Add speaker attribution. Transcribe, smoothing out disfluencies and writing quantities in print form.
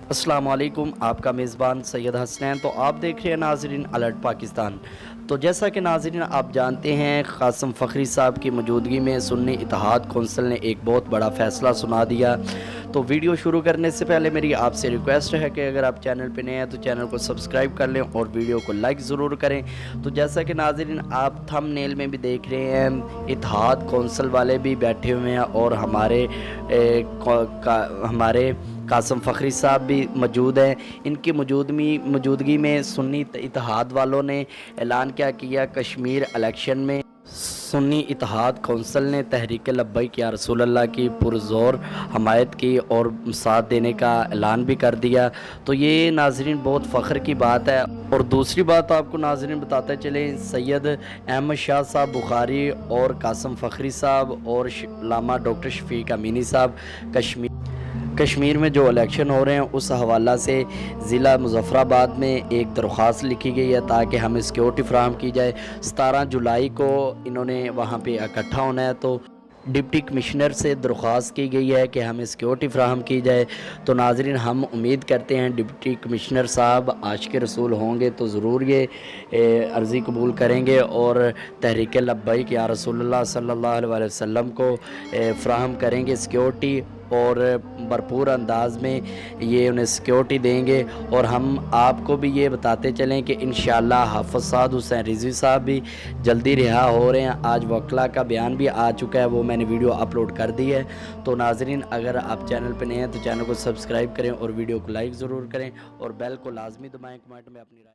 Speaker 1: السلام علیکم، آپ کا میزبان سید حسنین۔ تو آپ دیکھ رہے ہیں ناظرین الرٹ پاکستان۔ تو جیسا کہ ناظرین آپ جانتے ہیں، قاسم فخری صاحب کی موجودگی میں سنی اتحاد کونسل نے ایک بہت بڑا فیصلہ سنا دیا۔ تو ویڈیو شروع کرنے سے پہلے میری آپ سے ریکویسٹ ہے کہ اگر آپ چینل پہ نئے ہیں تو چینل کو سبسکرائب کر لیں اور ویڈیو کو لائک ضرور کریں۔ تو جیسا کہ ناظرین آپ تھم نیل میں بھی دیکھ رہے ہیں، اتحاد کونسل والے بھی بیٹھے ہوئے ہیں اور ہمارے قاسم فخری صاحب بھی موجود ہیں۔ ان کی موجودگی میں سنی اتحاد والوں نے اعلان کیا کشمیر الیکشن میں سنی اتحاد کونسل نے تحریک لبیک یا رسول اللہ کی پرزور حمایت کی اور ساتھ دینے کا اعلان بھی کر دیا۔ تو یہ ناظرین بہت فخر کی بات ہے۔ اور دوسری بات آپ کو ناظرین بتاتے چلیں، سید احمد شاہ صاحب بخاری اور قاسم فخری صاحب اور علامہ ڈاکٹر شفیق امینی صاحب کشمیر میں جو الیکشن ہو رہے ہیں اس حوالہ سے ضلع مظفر آباد میں ایک درخواست لکھی گئی ہے تاکہ ہمیں سیکیورٹی فراہم کی جائے۔ 17 جولائی کو انہوں نے وہاں پہ اکٹھا ہونا ہے، تو ڈپٹی کمشنر سے درخواست کی گئی ہے کہ ہمیں سیکیورٹی فراہم کی جائے۔ تو ناظرین ہم امید کرتے ہیں ڈپٹی کمشنر صاحب عاشق رسول ہوں گے تو ضرور یہ عرضی قبول کریں گے اور تحریک لبیک یا رسول اللہ صلی اللہ علیہ وسلم کو فراہم کریں گے سیکیورٹی، اور بھرپور انداز میں یہ انہیں سیکیورٹی دیں گے۔ اور ہم آپ کو بھی یہ بتاتے چلیں کہ انشاءاللہ حافظ سعد حسین رضوی صاحب بھی جلدی رہا ہو رہے ہیں۔ آج وکلا کا بیان بھی آ چکا ہے، وہ میں نے ویڈیو اپلوڈ کر دی ہے۔ تو ناظرین اگر آپ چینل پہ نئے ہیں تو چینل کو سبسکرائب کریں اور ویڈیو کو لائک ضرور کریں اور بیل کو لازمی دبائیں، کمنٹ میں اپنی رائے